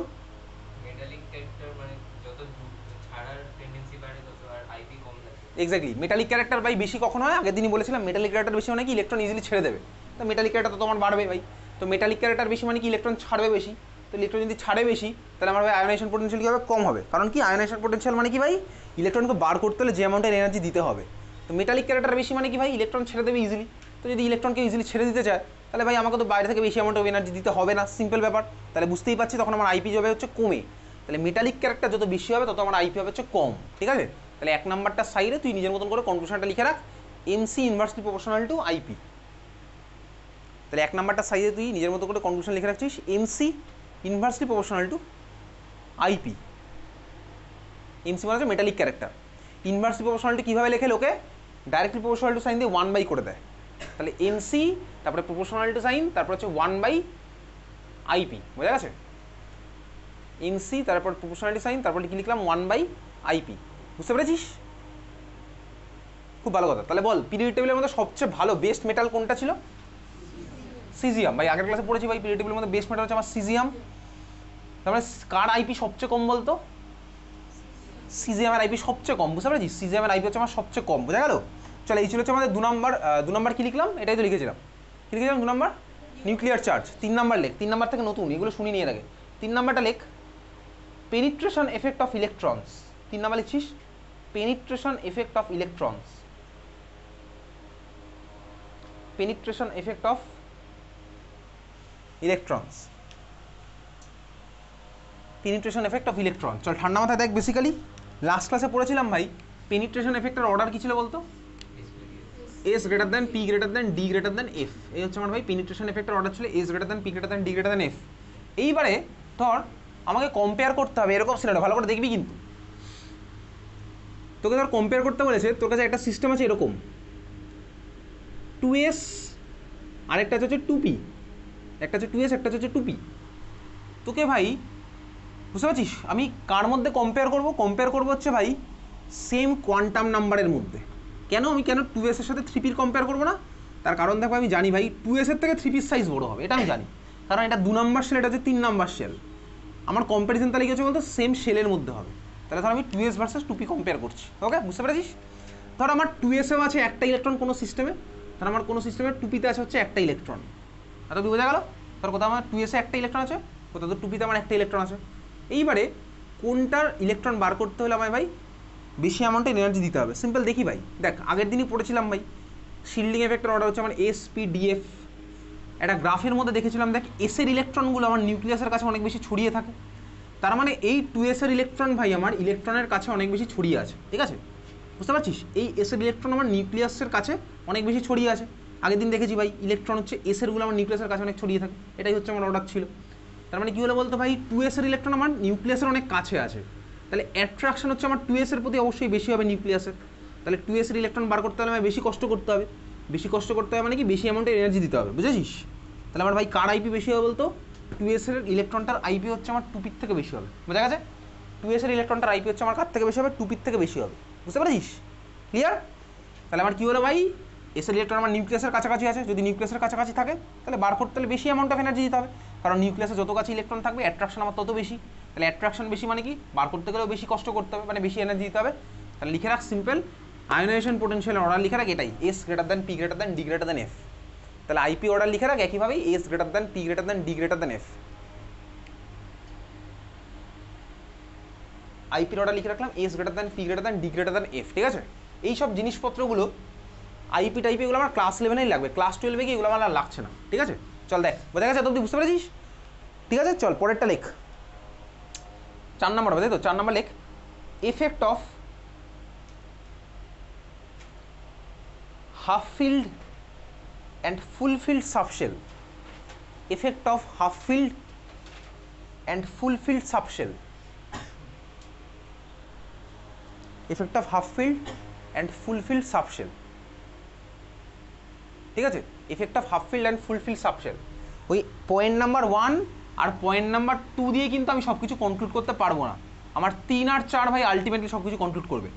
মেটালিক ক্যারেক্টার মানে যত ছাড়ার টেন্ডেন্সি বাড়ে তত আর আইপি কম থাকে। এক্স্যাক্টলি, মেটালিক ক্যারেক্টার ভাই বেশি কখন হয়, আগের দিনই বলেছিলাম মেটালিক ক্যারেক্টার বেশি মানে কি ইলেকট্রন ইজিলি ছেড়ে দেবে, তো মেটালিক ক্যারেক্টার তো তোমার বাড়বে ভাই। তো মেটালিক ক্যারেক্টার বেশি মানে কি ইলেকট্রন ছাড়বে বেশি, তো ইলেকট্রন যদি ছাড়ে বেশি তাহলে আমার ভাই আয়নাইজেশন পোটেনশিয়াল কী হবে, কম হবে। কারণ কি আয়নাইজেশন পোটেনশিয়াল মানে কি ভাই, ইলেকট্রনকে বার করতে হলে যে অ্যামাউন্টের এনার্জি দিতে হবে। তো মেটালিক ক্যারেক্টার বেশি মানে কি ভাই, ইলেকট্রন ছেড়ে দেবে ইজিলি। তো যদি ইলেকট্রনকে ইজিলি ছেড়ে দিতে চায় তাহলে ভাই আমাকে তো বাইরে থেকে বেশি অ্যামাউন্ট অফ এনার্জি দিতে হবে না, সিম্পল ব্যাপার। তাহলে বুঝতেই পারছি তখন আমার আইপি যাবে হচ্ছে কমে। তাহলে মেটালিক ক্যারেক্টার যত বেশি হবে তত আমার আইপি হবে হচ্ছে কম, ঠিক আছে? তাহলে 1 নাম্বারটা সাইডে তুই নিজের মতন করে কনক্লুশনটা লিখে রাখ, MC inversely proportional to IP. তাহলে 1 নাম্বারটা সাইডে তুই নিজের মতো করে কনক্লুশন লিখে রাখছিস, MC inversely proportional to IP. MC মানে হচ্ছে metallic character, inversely proportional to কীভাবে লেখে লোকে, ডাইরেক্টলি প্রপোর্শনাল টু সাইন দিয়ে 1/, করে দেয়। তাহলে এমসি তারপরে প্রপোর্শনাল টু সাইন তারপর হচ্ছে 1/আইপি, বোঝা গেছে? এমসি তারপর প্রপোর্শনালিটি সাইন তারপর কি লিখলাম 1/আইপি, বুঝতে পেরেছিস? খুব ভালো কথা। তাহলে বল পিরিয়ড টেবিলের মধ্যে সবচেয়ে ভালো বেস্ট মেটাল কোনটা ছিল? সিজিয়াম। ভাই আগের ক্লাসে পড়েছি ভাই পিরিয়ড টেবিলের মধ্যে বেস্ট মেটাল হচ্ছে আমার সিজিয়াম। তারপরে কার আইপি সবচেয়ে কম বলতো? সিজিয়ামের আইপি সবচেয়ে কম, বুঝতে পেরেছিস? সিজিয়ামের আইপি হচ্ছে আমার সবচেয়ে কম, বোঝা গেল? চলো এই ছিল হচ্ছে আমাদের 2 নাম্বার কি লিখলাম, এটাই তো লিখেছিলাম, কি লিখেছিলাম 2 নাম্বার নিউক্লিয়ার চার্জ। 3 নাম্বার লেখ, 3 নাম্বার থেকে নতুন এগুলো শুনি নিয়ে আগে। 3 নাম্বারটা লেখ penetration effect of electrons. 3 number লিখছিস penetration effect of electrons, penetration effect of electrons, penetration effect of electron. চল ঠান্ডা মাথায় দেখ, বেসিক্যালি লাস্ট ক্লাসে পড়েছিলাম ভাই পেনিট্রেশন এফেক্টের অর্ডার কী ছিল বলতো? S greater than p greater than d greater than F. এই হচ্ছে আমার ভাই পেনিট্রেশন এফেক্টের অর্ডার ছিল S greater than p greater than d greater than F. এইবারে ধর আমাকে কম্পেয়ার করতে হবে, এরকম সিনারিও ভালো করে দেখবি কিন্তু, তোকে ধর কম্পেয়ার করতে বলেছে, তোর কাছে একটা সিস্টেম আছে এরকম 2s আরেকটা হচ্ছে 2p, একটা হচ্ছে 2s একটা হচ্ছে 2p। তোকে ভাই বুঝতে পারছিস আমি কার মধ্যে কম্পেয়ার করবো হচ্ছে ভাই সেম কোয়ান্টাম নাম্বারের মধ্যে। কেন আমি 2s এর সাথে 3p কম্পেয়ার করবো না? তার কারণ দেখো আমি জানি ভাই 2s এর থেকে 3p সাইজ বড় হবে, এটা আমি জানি, কারণ এটা 2 নাম্বার শেল, এটা হচ্ছে 3 নাম্বার শেল। আমার কম্প্যারিজন তাহলে কি হচ্ছে বলতো সেম শেলের মধ্যে হবে। তাহলে ধর আমি 2s ভার্সেস 2p কম্পেয়ার করছি, ওকে বুঝতে পেরেছিস? ধর আমার 2sএও আছে একটা ইলেকট্রন কোনো সিস্টেমে, ধর আমার কোনো সিস্টেমে 2pতে আছে হচ্ছে একটা ইলেকট্রন, এত বোঝা গেল? ধর কোথাও আমার 2sে একটা ইলেকট্রন আছে, কোথাও তো 2pতে আমার একটা ইলেকট্রন আছে। এইবারে কোনটার ইলেকট্রন বার করতে হলে আমায় ভাই বেশি অ্যামাউন্টে এনার্জি দিতে হবে, সিম্পল দেখি ভাই। দেখ আগের দিনই পড়েছিলাম ভাই শিল্ডিং এফেক্টের অর্ডার হচ্ছে আমার এসপিডিএফ। একটা গ্রাফের মধ্যে দেখেছিলাম দেখ এসের ইলেকট্রনগুলো আমার নিউক্লিয়াসের কাছে অনেক বেশি ছড়িয়ে থাকে, তার মানে এই 2s এর ইলেকট্রন ভাই আমার ইলেকট্রনের কাছে অনেক বেশি ছড়িয়ে আছে, ঠিক আছে? বুঝতে পারছিস? এই এসের ইলেকট্রন আমার নিউক্লিয়াসের কাছে অনেক বেশি ছড়িয়ে আছে, আগের দিন দেখেছি ভাই ইলেকট্রন হচ্ছে এসেরগুলো আমার নিউক্লিয়াসের কাছে অনেক ছড়িয়ে থাকে, এটাই হচ্ছে আমার অর্ডার ছিল। তার মানে কী হলো বলতো ভাই, 2s এর ইলেকট্রন আমার নিউক্লিয়াসের অনেক কাছে আছে, তাহলে অ্যাট্রাকশন হচ্ছে আমার 2s এর প্রতি অবশ্যই বেশি হবে নিউক্লিয়াসের। তাহলে 2s এর ইলেকট্রন বার করতে হলে আমার বেশি কষ্ট করতে হবে, বেশি কষ্ট করতে হবে মানে কি বেশি অ্যামাউন্টের এনার্জি দিতে হবে, বুঝেছিস? তাহলে আমার ভাই কার আইপি বেশি হবে বলতো, 2s এর ইলেকট্রনটার আইপি হচ্ছে আমার 2p থেকে বেশি হবে, বোঝা গেছে? 2s এর ইলেকট্রনটার আইপি হচ্ছে আমার কার থেকে বেশি হবে, 2p থেকে বেশি হবে, বুঝতে পারছিস? ক্লিয়ার? তাহলে আমার কী হলো ভাই, এসের ইলেকট্রন আমার নিউক্লিয়াসের কাছাকাছি আছে, যদি নিউক্লিয়াসের কাছাকাছি থাকে তাহলে বার করতে হলে বেশি অ্যামাউন্ট অফ এনার্জি দিতে হবে, কারণ নিউক্লিয়াসে যত কাছে ইলেকট্রন থাকবে অ্যাট্রাকশন আমার তত বেশি, তাহলে অ্যাট্রাকশন বেশি মানে কি বার করতে গেলেও বেশি কষ্ট করতে হবে, মানে বেশি এনার্জি দিতে হবে। তাহলে লিখে রাখ সিম্পল, আয়োনাইজেশন পোটেনশিয়াল অর্ডার লিখে রাখ এটাই, s greater than p greater than d greater than f. তাহলে আইপি অর্ডার লিখে রাখ একইভাবে, s greater than p greater than d greater than f. আইপির অর্ডার লিখে রাখলাম s greater than p greater than d greater than f, ঠিক আছে? এই সব জিনিসপত্রগুলো আইপি টাইপে এগুলো আমার ক্লাস 11এই লাগবে, ক্লাস 12 গিয়ে এগুলো আমার আর লাগছে না, ঠিক আছে? চল দেখ, বোঝা গেছে? তো তুই বুঝতে পেরেছিস? ঠিক আছে, চল পরেরটা লেখ, 4 নম্বর হবে তাই তো? 4 নম্বর লেখ, effect of half field and full field subshell. Effect of half field and full field subshell. Effect of half field and full field subshell, ঠিক আছে? Effect of half field and full field subshell, ওই point number 1 আর point number 2 দিয়ে কিন্তু আমি সব কিছু conclude করতে পারবো না, আমার 3 আর 4 ভাই আলটিমেটলি সব কিছু কনক্লুড করবে,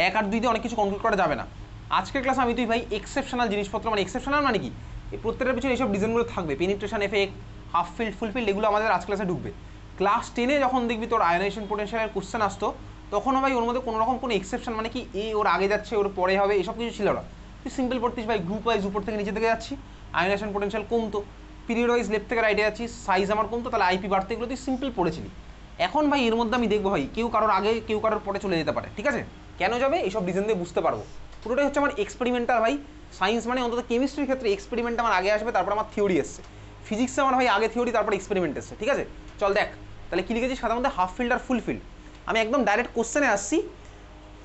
1 আর 2 দিয়ে অনেক কিছু কনক্লুড করা যাবে না। আজকের ক্লাসে আমি তুই ভাই এক্সেপশনাল জিনিসপত্র, মানে এক্সেপশনাল মানে কি, এই প্রত্যেকটার পিছনে এইসব ডিজাইনগুলো থাকবে, পেনিট্রেশন এফেক্ট, হাফ ফিল্ড, ফুল ফিল্ড, এগুলো আমাদের আজ ক্লাসে ঢুকবে। ক্লাস 10-এ যখন দেখবি তোর আয়োনাইজেশন পোটেনশিয়ালের কোশ্চেন আসতো, তখনও ভাই ওর মধ্যে কোনো রকম কোনো এক্সেপশন মানে কি এ ওর আগে যাচ্ছে ওর পরে হবে এসব কিছু ছিল না, তুই সিম্পল পড়তিস ভাই, গ্রুপ ওয়াইজ উপর থেকে নিচে থেকে যাচ্ছি, আয়োনাইজেশন পোটেনশিয়াল কমতো, পিরিয়ড ওয়াইজ লেফট থেকে রাইটে যাচ্ছি, সাইজ আমার কমতো, তাহলে আইপি বাড়তে, এগুলো তুই সিম্পল পড়েছিলি। এখন ভাই এর মধ্যে আমি দেখবো ভাই কেউ কারোর আগে কেউ কারোর পরে চলে যেতে পারে, ঠিক আছে? কেন যাবে এইসব ডিজাইন দিয়ে বুঝতে পারবো, পুরোটাই হচ্ছে আমার এক্সপেরিমেন্টাল ভাই। সায়েন্স মানে অন্তত কেমিস্ট্রির ক্ষেত্রে এক্সপেরিমেন্ট আমার আগে আসবে, তারপর আমার থিওরি এসছে, ফিজিক্সে আমার ভাই আগে থিওরি তারপর এক্সপেরিমেন্ট এসছে, ঠিক আছে? চল দেখ তাহলে কী লিখেছি, সাধারণত হাফ ফিল্ড আর ফুল ফিল্ড। আমি একদম ডাইরেক্ট কোশ্চেনে আসছি,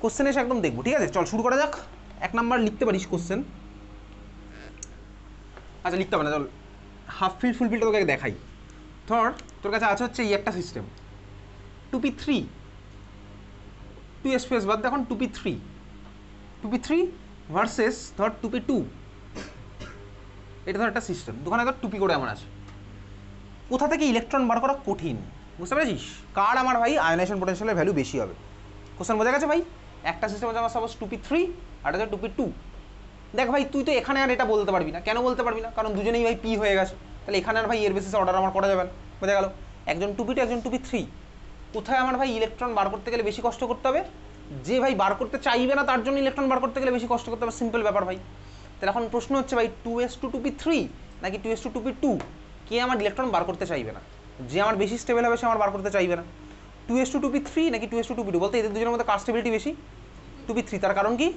কোশ্চেনে এসে একদম দেখবো, ঠিক আছে? চল শুরু করা যাক। 1 নাম্বার লিখতে পারিস কোশ্চেন, আচ্ছা লিখতে হবে না, চল হাফ ফিল্ড ফুল ফিল্ডটা তোকে দেখাই। ধর তোর কাছে আছে হচ্ছে এই একটা সিস্টেম 2p3, 2s ফেস বাদ দেখুন 2p3 ভার্সেস ধর 2p2, এটা ধর একটা সিস্টেম, দোকানে ধর 2p করে আমার আছে, কোথা থেকে ইলেকট্রন বার করা কঠিন, বুঝতে পেরেছিস? কার আমার ভাই আয়োনাইজেশন পোটেনশিয়ালের ভ্যালু বেশি হবে, কোশ্চেন বোঝা গেছে ভাই? একটা সিস্টেম আছে আমার সাপোজ 2p3 আর এটা 2p2। দেখ ভাই তুই তো এখানে আর এটা বলতে পারবি না, কেন বলতে পারবি না? কারণ দুজনেই ভাই পি হয়ে গেছে, তাহলে এখানে আর ভাই এর বেসিসে অর্ডার আমার করা যাবে না, বোঝা গেল? একজন 2p2 একজন 2p3, কোথায় আমার ভাই ইলেকট্রন বার করতে গেলে বেশি কষ্ট করতে হবে? যে ভাই বার করতে চাইবে না তার জন্য ইলেকট্রন বার করতে গেলে বেশি কষ্ট করতে হবে, সিম্পল ব্যাপার ভাই। তাহলে এখন প্রশ্ন হচ্ছে ভাই 2s to 2p3 নাকি 2s to 2p2, কে আমার ইলেকট্রন বার করতে চাইবে না? যে আমার বেশি স্টেবল হবে সে আমার বার করতে চাইবে না। 2s to 2p3 নাকি 2s to 2p2, বলতে এদের দুজনের মধ্যে কার স্টেবিলিটি বেশি? 2p3, তার কারণ কি?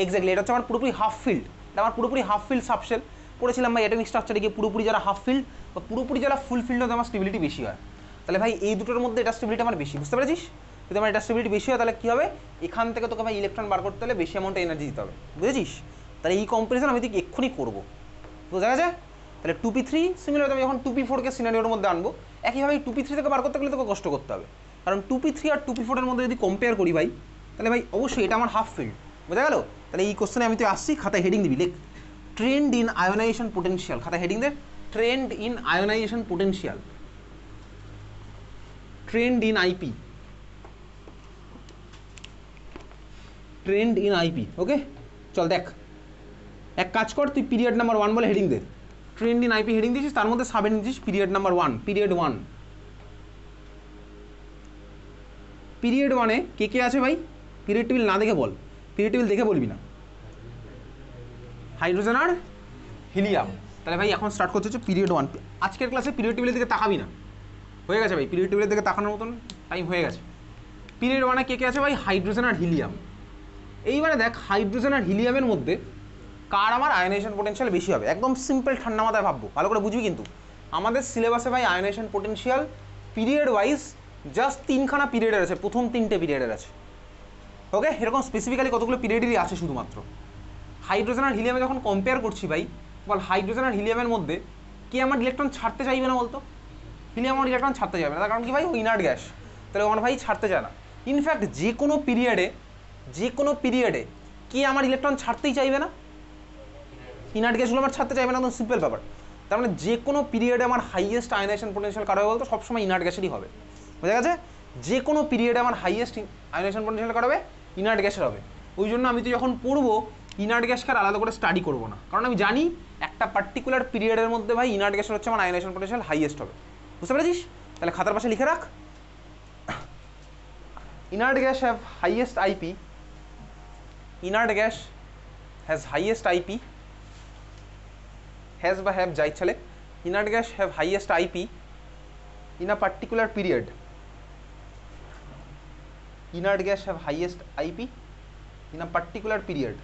এক্স্যাক্টলি, এটা হচ্ছে আমার পুরোপুরি হাফ ফিল্ড, এটা আমার পুরোপুরি হাফ ফিল্ড সাবশেল। পড়েছিলাম ভাই অ্যাটমিক স্ট্রাকচারে গিয়ে, পুরোপুরি যারা হাফ ফিল্ড বা পুরোপুরি যারা ফুল ফিল্ড হয় আমার স্টেবিলিটি বেশি হয়। তাহলে ভাই এই দুটোর মধ্যে এটা স্টেবিলিটি আমার বেশি, বুঝতে পেরেছিস? যদি আমার এটা স্টেবিলিটি বেশি হয় তাহলে কী হবে, এখান থেকে তোকে ভাই ইলেকট্রন বার করতে হলে বেশি অ্যামাউন্টে এনার্জি দিতে হবে, বুঝেছিস? তাহলে এই কম্পারিজন আমি ঠিক এক্ষুনি করবো, বোঝা গেছে? তাহলে 2p3 সিমিলার আমি যখন 2p4-কে সিনারিওর মধ্যে আনবো, একইভাবে 2p3 থেকে বার করতে গেলে তোকে কষ্ট করতে হবে, কারণ 2p3 আর 2p4-এর মধ্যে যদি কম্পেয়ার করি ভাই, তাহলে ভাই অবশ্যই এটা আমার হাফ ফিল্ড, বোঝা গেল? তাহলে এই কোশ্চেনে আমি তো আসছি, খাতায় হেডিং দিবি, লেখ ট্রেন্ড ইন আয়োনাইজেশন পোটেনশিয়াল, খাতায় হেডিং দে trend in ionization potential, trend in IP, trend in IP. Okay চল দেখ, এক কাজ কর, তুই পিরিয়ড নাম্বার 1 বলে হেডিং দে, ট্রেন্ড ইন আইপি হেডিং দিয়েছিস, তার মধ্যে সাব হেডিং দিয়েছিস পিরিয়ড নাম্বার 1, পিরিয়ড 1। পিরিয়ড 1-এ কে কে আছে ভাই? পিরিয়ড টেবিল না দেখে বল, পিরিয়ড টেবিল দেখে বলবি না। হাইড্রোজেন আর হিলিয়াম। তাহলে ভাই এখন স্টার্ট করতে হচ্ছে পিরিয়ড 1। আজকের ক্লাসে পিরিয়ড টেবিলের দিকে তাকাবি না, হয়ে গেছে ভাই, পিরিয়ড টেবিলের দিকে তাকানোর মতন টাইম হয়ে গেছে। পিরিয়ড 1-এ কে কে আছে ভাই? হাইড্রোজেন আর হিলিয়াম। এইবারে দেখ হাইড্রোজেন আর হিলিয়ামের মধ্যে কার আমার আয়োনাইজেশন পোটেনশিয়াল বেশি হবে, একদম সিম্পল ঠান্ডা মাথায় ভাববো, ভালো করে বুঝবি কিন্তু। আমাদের সিলেবাসে ভাই ionization potential period wise just 3খানা পিরিয়ডের আছে, প্রথম 3টে পিরিয়ডের আছে। ওকে, এরকম স্পেসিফিক্যালি কতগুলো পিরিয়ডেরই আছে শুধুমাত্র। হাইড্রোজেন আর হিলিয়ামে যখন কম্পেয়ার করছি ভাই, বল হাইড্রোজেন আর হিলিয়ামের মধ্যে কে আমার ইলেকট্রন ছাড়তে চাইবে না বলতো? হিলিয়াম আমার ইলেকট্রন ছাড়তে যাবে না, তার কারণ কি ভাই, ও ইনার্ট গ্যাস, তাহলে আমার ভাই ছাড়তে চায় না। ইনফ্যাক্ট যে কোনো পিরিয়ডে কি আমার ইলেকট্রন ছাড়তেই চাইবে না? ইনার্ট গ্যাসগুলো আমার ছাড়তে চাইবে না, একদম সিম্পল ব্যাপার। তার মানে যে কোনো পিরিয়ডে আমার হাইয়েস্ট আয়নাইজেশন পোটেনশিয়াল কার হবে বলতো? সবসময় ইনার্ট গ্যাসেরই হবে, বোঝা গেছে? যে কোনো পিরিয়ডে আমার হাইয়েস্ট আয়নাইজেশন পোটেনশিয়াল কার হবে? ইনার্ট গ্যাসের হবে। ওই জন্য আমি তো যখন পড়বো ইনার্ট গ্যাসকে আর আলাদা করে স্টাডি করবো না, কারণ আমি জানি একটা পার্টিকুলার পিরিয়ডের মধ্যে ভাই ইনার্ট গ্যাসের হচ্ছে আমার আয়নাইজেশন পোটেনশিয়াল হাইয়েস্ট হবে, বুঝতে পেরেছিস? তাহলে খাতার পাশে লিখে রাখ, inert gas have highest IP, inert gas has highest IP, has বা have যাই চলে, inert gas have highest IP in a particular period, inert gas have highest IP in a particular period।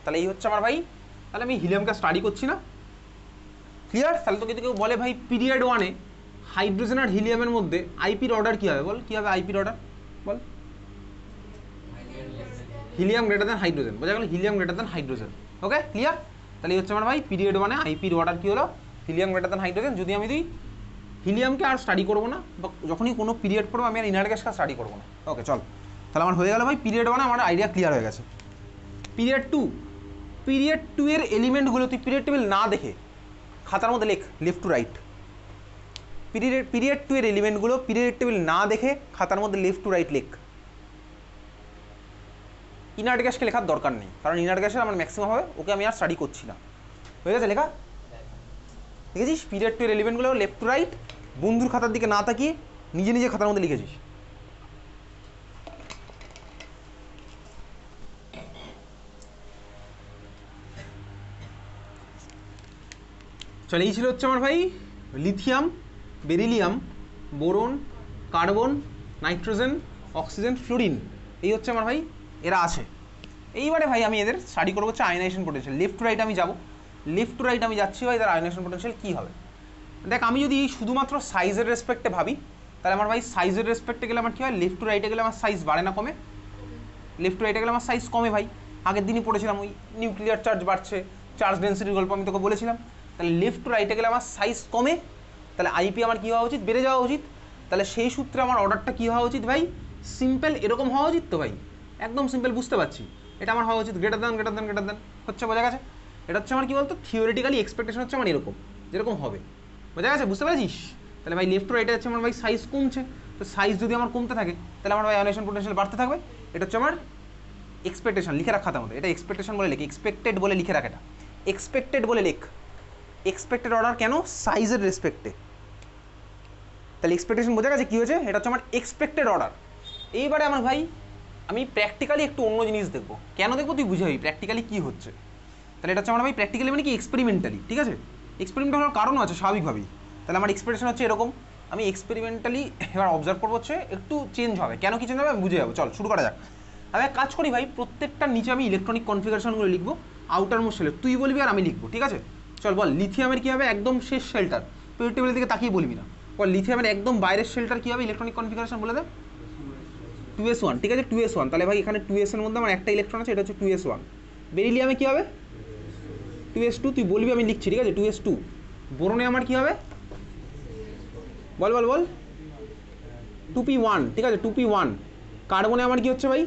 তাহলে এই হচ্ছে আমার ভাই, তাহলে আমি হিলিয়ামকে স্টাডি করছি না, ক্লিয়ার? তাহলে তোকে কেউ বলে ভাই পিরিয়ড 1 এ হাইড্রোজেন আর হিলিয়ামের মধ্যে আইপির অর্ডার কী হবে, বল কী হবে আইপির অর্ডার, বল? হিলিয়াম গ্রেটার দেন হাইড্রোজেন, বোঝা গেল? Helium greater than hydrogen, okay clear? তাহলে এই হচ্ছে আমার ভাই পিরিয়ড 1 এ আইপির অর্ডার কী হলো, হিলিয়াম গ্রেটার দেন হাইড্রোজেন। যদি আমি দিই হিলিয়ামকে আর স্টাডি করবো না, বা যখনই কোনো পিরিয়ড পড়বো আমি আর ইনার্ট গ্যাসকে স্টাডি করবো না, ওকে চল। তাহলে আমার হয়ে গেল ভাই পিরিয়ড 1 আমার আইডিয়া ক্লিয়ার হয়ে গেছে। পিরিয়ড 2 এর এলিমেন্টগুলো তুই পিরিয়ড টেবিল না দেখে খাতার মধ্যে লেখ, লেফট টু রাইট। পিরিয়ড 2 এর এলিমেন্টগুলো পিরিয়ড টেবিল না দেখে খাতার মধ্যে লেফট টু রাইট লেখ। ইনার্ট গ্যাসকে লেখার দরকার নেই, কারণ ইনার্ট গ্যাসের আমার ম্যাক্সিমাম হবে, ওকে আমি আর স্টাডি করছি না, হয়ে গেছে লেখা? দেখেছিস পিরিয়ড 2 এর এলিমেন্টগুলো লেফট টু রাইট, বন্ধুর খাতার দিকে না তাকিয়ে নিজে নিজে খাতার মধ্যে লিখেছিস। চল, এই ছিল হচ্ছে আমার ভাই lithium, beryllium, boron, carbon, nitrogen, oxygen, fluorine, এই হচ্ছে আমার ভাই এরা আছে। এইবারে ভাই আমি এদের স্টাডি করবো হচ্ছে ionisation potential. Left to right আমি যাবো, লেফট টু রাইট আমি যাচ্ছি ভাই, এদের আয়নাইজেশন পোটেনশিয়াল কী হবে। দেখ আমি যদি শুধুমাত্র সাইজের রেসপেক্টে ভাবি, তাহলে আমার ভাই সাইজের রেসপেক্টে গেলে আমার কী হয়, লেফট টু রাইটে গেলে আমার সাইজ বাড়ে না কমে? লেফট টু রাইটে গেলে আমার সাইজ কমে ভাই। আগের দিনই পড়েছিলাম ওই নিউক্লিয়ার চার্জ বাড়ছে, চার্জ ডেন্সিটির গল্প আমি তোকে বলেছিলাম। তাহলে লেফট টু রাইটে গেলে আমার সাইজ কমে, তাহলে আইপি আমার কী হওয়া উচিত, বেড়ে যাওয়া উচিত। তাহলে সেই সূত্রে আমার অর্ডারটা কী হওয়া উচিত ভাই, সিম্পল এরকম হওয়া উচিত তো ভাই, একদম সিম্পল, বুঝতে পারছি? এটা আমার হওয়া উচিত greater than greater than greater than, হচ্ছে বোঝা গেছে? এটা হচ্ছে আমার কী বলতো, থিওরিটিক্যালি এক্সপেকটেশন হচ্ছে আমার এরকম, যেরকম হবে, বোঝা গেছে? বুঝতে পারছিস? তাহলে ভাই লেফট টু রাইটে হচ্ছে আমার ভাই সাইজ কমছে, তো সাইজ যদি আমার কমতে থাকে তাহলে আমার ভাই আয়নাইজেশন পোটেনশিয়াল বাড়তে থাকবে। এটা হচ্ছে আমার এক্সপেকটেশন, লিখে রাখ খাতার মধ্যে, এটা এক্সপেকটেশন বলে লিখ, এক্সপেক্টেড বলে লিখে রাখ, এটা এক্সপেক্টেড বলে লিখ। এক্সপেক্টেড অর্ডার কেন, সাইজের রেসপেক্টে। তাহলে এক্সপেকটেশন বোঝা গেছে কী হয়েছে, এটা হচ্ছে আমার এক্সপেক্টেড অর্ডার। এইবারে আমার ভাই আমি প্র্যাকটিক্যালি একটু অন্য জিনিস দেখবো, কেন দেখবো তুই বুঝে যাবি প্র্যাকটিক্যালি কী হচ্ছে। তাহলে এটা হচ্ছে আমার ভাই প্র্যাকটিক্যালি মানে কি, এক্সপেরিমেন্টালি, ঠিক আছে? এক্সপেরিমেন্টাল হওয়ার কারণও আছে স্বাভাবিকভাবেই। তাহলে আমার এক্সপেকটেশন হচ্ছে এরকম, আমি এক্সপেরিমেন্টালি এবার অবজার্ভ করবো হচ্ছে একটু চেঞ্জ হবে, কেন কি চেঞ্জ হবে আমি বুঝে যাবো। চল শুরু করা যাক। আমি এক কাজ করি ভাই, প্রত্যেকটার নিচে আমি ইলেকট্রনিক কনফিগারেশনগুলো লিখবো, আউটার মোস্ট শেলে তুই বলবি আর আমি লিখবো, ঠিক আছে? চল বল লিথিয়ামের কী হবে, একদম শেষ শেলটার, পিরিয়ড টেবিলের দিকে তাকিয়ে বলবি না, বল লিথিয়ামের একদম বাইরের শেলটার কী হবে ইলেকট্রনিক কনফিগারেশন বলে দে। 2s1, ঠিক আছে 2s1। তাহলে ভাই এখানে 2s এর মধ্যে আমার একটা ইলেকট্রন আছে, এটা হচ্ছে 2s1। বেরিলিয়ামে কী হবে 2s2, তুই বলবি আমি লিখছি, ঠিক আছে 2s2। বোরনে আমার কী হবে, বল বল বল 2p1, ঠিক আছে 2p1। কার্বনে আমার কী হচ্ছে ভাই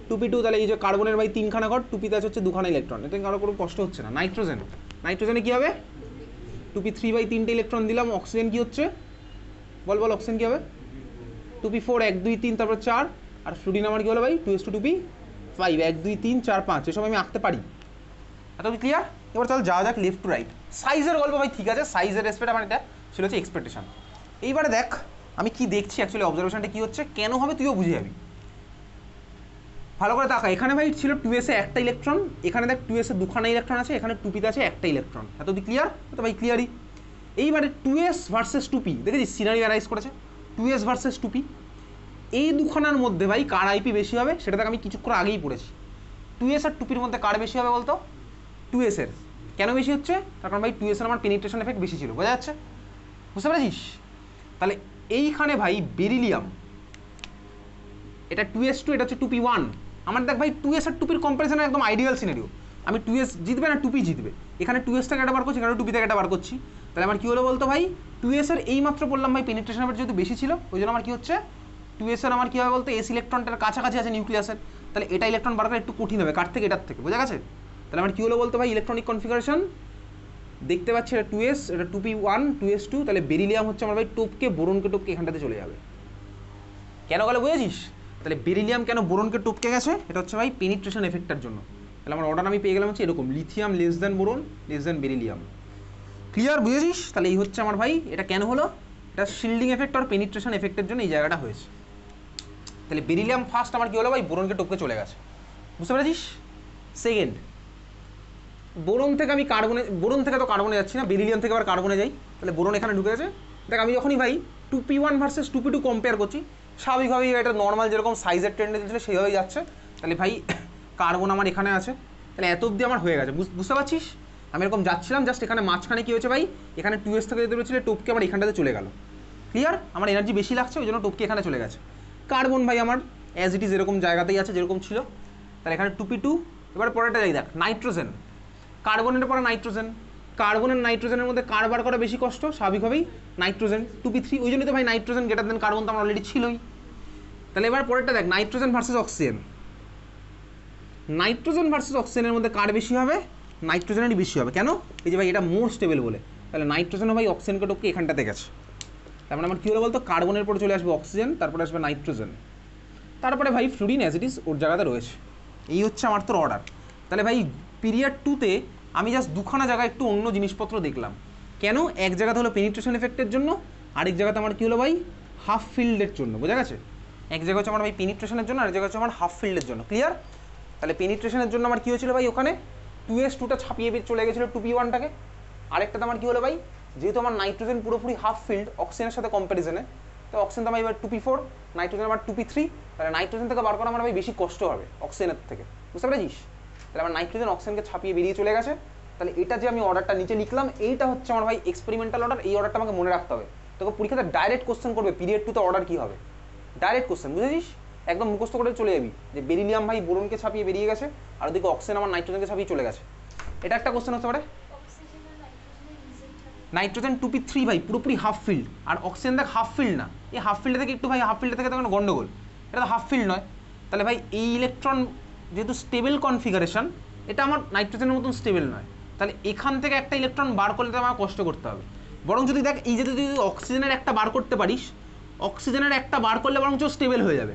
2p2, তাহলে এই যে কার্বনের ভাই 3খানা ঘর, 2pতে আছে হচ্ছে 2খানা ইলেকট্রন, এটা কারো কোনো কষ্ট হচ্ছে না। নাইট্রোজেনে কী হবে 2p3 বাই 3টে ইলেকট্রন দিলাম। অক্সিজেন কী হচ্ছে, বল বল অক্সিজেন কী হবে 2p4, 1 2 3 তারপর 4। আর ফ্লুরিন আমার কী হলো ভাই 2s2 2p5, 1 2 3 4 5, এসব আমি আঁকতে পারি। এত কি ক্লিয়ার? এবার চল যাওয়া যাক লেফট টু রাইট। সাইজের গল্প ভাই ঠিক আছে, সাইজের রেসপেক্ট আমার এটা ছিল হচ্ছে এক্সপেকটেশন। এইবারে দেখ আমি কি দেখছি অ্যাকচুয়ালি, অবজারভেশনটা কী হচ্ছে, কেন হবে তুইও বুঝে যাবি। ভালো করে তাকা, এখানে ভাই ছিল 2s এ একটা ইলেকট্রন, এখানে দেখ 2s এ 2খানা ইলেকট্রন আছে, এখানে 2pতে আছে একটা ইলেকট্রন। এত কি ক্লিয়ার? তো ভাই ক্লিয়ারই। এইবারে 2s ভার্সেস 2p দেখেছিস, সিনারি অ্যানালাইজ করেছে 2s ভার্সেস 2p। এই দুখানার মধ্যে ভাই কার আইপি বেশি হবে সেটা দেখ আমি কিছুক্ষণ আগেই পড়েছি। 2s আর 2pর মধ্যে কার বেশি হবে বলতো, 2s এর। কেন বেশি হচ্ছে, তার কারণ ভাই 2s এর আমার পেনিট্রেশন এফেক্ট বেশি ছিল, বোঝা যাচ্ছে? বুঝতে পেরেছিস? তাহলে এইখানে ভাই বেরিলিয়াম এটা 2s2, এটা হচ্ছে 2p1। আমার দেখ ভাই 2s আর 2p কম্পারিজনে একদম আইডিয়াল সিনারিও। আমি 2s জিতবে না 2p জিতবে, এখানে 2s থেকে একটা বার করছি, এখানে 2p থেকে একটা বার করছি। তাহলে আমার কী হলো বলতো ভাই, 2s এর এই মাত্র বললাম ভাই পেনিট্রেশন রেট যেহেতু বেশি ছিল, ওই জন্য আমার কী হচ্ছে 2s এর আমার কী হবে বলতো, s ইলেকট্রনটার কাছাকাছি আছে নিউক্লিয়াসের, তাহলে এটা ইলেকট্রন বার করা একটু কঠিন হবে কার থেকে, এটার থেকে, বোঝা গেছে? তাহলে আমার কী হলো বলতো ভাই, ইলেকট্রনিক কনফিগারেশন দেখতে পাচ্ছি, এটা 2s, এটা 2p1, 2s2, তাহলে বেরিলিয়াম হচ্ছে আমার ভাই টোপকে বোরনকে টোপকে এখানটাতে চলে যাবে। কেন গেলে বুঝেছিস? তাহলে বেরিলিয়াম কেন বোরনকে টপকে গেছে, এটা হচ্ছে ভাই পেনিট্রেশন এফেক্টের জন্য। তাহলে আমার অর্ডার আমি পেয়ে গেলাম হচ্ছে এরকম, lithium less than boron less than beryllium. Clear, বুঝেছিস? তাহলে এই হচ্ছে আমার ভাই, এটা কেন হলো, এটা শিল্ডিং এফেক্ট আর পেনিট্রেশন এফেক্টের জন্য এই জায়গাটা হয়েছে। তাহলে বেরিলিয়াম ফার্স্ট আমার কী হলো ভাই, বোরনকে টপকে চলে গেছে, বুঝতে পেরেছিস? সেকেন্ড, বোরন থেকে আমি কার্বনে, বোরন থেকে তো কার্বনে যাচ্ছি না, বেরিলিয়াম থেকে আবার কার্বনে যাই, তাহলে বোরন এখানে ঢুকে গেছে। দেখ আমি যখনই ভাই 2p1 ভার্সেস 2p2 কম্পেয়ার করছি, স্বাভাবিকভাবেই এটা নর্মাল যেরকম সাইজের টেন্ডেন্সি ছিল সেইভাবেই যাচ্ছে। তাহলে ভাই কার্বন আমার এখানে আছে, তাহলে এত অবধি আমার হয়ে গেছে, বুঝতে পারছিস? আমি এরকম যাচ্ছিলাম, জাস্ট এখানে মাঝখানে কী হয়েছে ভাই, এখানে 2s থেকে যেতে পেরেছিল, টোপকে আমার এখানটাতে চলে গেল। ক্লিয়ার, আমার এনার্জি বেশি লাগছে, ওই জন্য টোপকে এখানে চলে গেছে। কার্বন ভাই আমার অ্যাজ ইট ইজ এরকম জায়গাতেই আছে যেরকম ছিল, তাহলে এখানে 2p2। এবার পরেরটা যাই দেখ, নাইট্রোজেন, কার্বনের পরে নাইট্রোজেন, কার্বনের নাইট্রোজেনের মধ্যে কার করা বেশি কষ্ট, স্বাভাবিকভাবেই নাইট্রোজেন 2p3, ওই জন্যই তো ভাই নাইট্রোজেন গ্রেটার দেন কার্বন তো আমার অলরেডি ছিলই। তাহলে এবার পরেরটা দেখ, nitrogen versus oxygen, nitrogen versus অক্সিজেনের মধ্যে কার বেশি হবে, নাইট্রোজেনেরই বেশি হবে। কেন? এই যে ভাই এটা মোর স্টেবল বলে, তাহলে নাইট্রোজেনও ভাই অক্সিজেনকে টপকে এখানটাতে গেছে। তার মানে আমার কী হলো বলতো, কার্বনের পরে চলে আসবে অক্সিজেন, তারপরে আসবে নাইট্রোজেন, তারপরে ভাই ফ্লুরিন অ্যাজ ইট ইজ ওর জায়গাতে রয়েছে। এই হচ্ছে আমার তোর অর্ডার। তাহলে ভাই পিরিয়ড 2তে আমি জাস্ট দুখানা জায়গায় একটু অন্য জিনিসপত্র দেখলাম। কেন? এক জায়গাতে হলো পেনিট্রেশন এফেক্টের জন্য, আরেক জায়গাতে আমার কী হলো ভাই, হাফ ফিল্ডের জন্য, বোঝা গেছে? এক জায়গা হচ্ছে আমার ভাই পেনিট্রেশনের জন্য, আরেক জায়গা হচ্ছে আমার হাফ ফিল্ডের জন্য। ক্লিয়ার? তাহলে পেনিট্রেশনের জন্য আমার কী হয়েছিল ভাই, ওখানে 2s2টা ছাপিয়ে চলে গেছিলো 2p1টাকে। আরেকটাতে আমার কী হলো ভাই, যেহেতু আমার নাইট্রোজেন পুরোপুরি হাফ ফিল্ড অক্সিজেনের সাথে কম্প্যারিজনে, তো অক্সিজেন তো আমার এবার 2p4, নাইট্রোজেন আমার 2p3, তাহলে নাইট্রোজেন থেকে বার করা আমার ভাই বেশি কষ্ট হবে অক্সিজেনের থেকে, বুঝতে পেরেছিস? তাহলে আমার নাইট্রোজেন অক্সিজেনকে ছাপিয়ে বেরিয়ে চলে গেছে। তাহলে এটা যে আমি অর্ডারটা নিচে লিখলাম, এইটা হচ্ছে আমার ভাই এক্সপেরিমেন্টাল অর্ডার। এই অর্ডারটা আমাকে মনে রাখতে হবে, তোকে পরীক্ষাতে ডাইরেক্ট কোশ্চেন করবে পিরিয়ড 2তে অর্ডার কী হবে, ডাইরেক্ট কোশ্চেন, বুঝেছিস? একদম মুখস্থ করে চলে যাবি যে বেরিলিয়াম ভাই বোরনকে ছাপিয়ে বেরিয়ে গেছে, আর ওদিকে অক্সিজেন আমার নাইট্রোজেনকে ছাপিয়ে চলে গেছে। এটা একটা কোশ্চেন হতে পারে। নাইট্রোজেন 2p3 ভাই পুরোপুরি হাফ ফিল্ড, আর অক্সিজেন দেখ হাফ ফিল্ড না, এই হাফ ফিল্ডে থেকে একটু ভাই, হাফ ফিল্ডে থেকে তখন গন্ডগোল, এটা তো হাফ ফিল্ড নয়। তাহলে ভাই এই ইলেকট্রন যেহেতু স্টেবল কনফিগারেশন, এটা আমার নাইট্রোজেনের মতন স্টেবল নয়, তাহলে এখান থেকে একটা ইলেকট্রন বার করলে তো আমার কষ্ট করতে হবে। বরং যদি দেখ এই যে যদি অক্সিজেনের একটা বার করতে পারিস, অক্সিজেনের একটা বার করলে বরং স্টেবল হয়ে যাবে,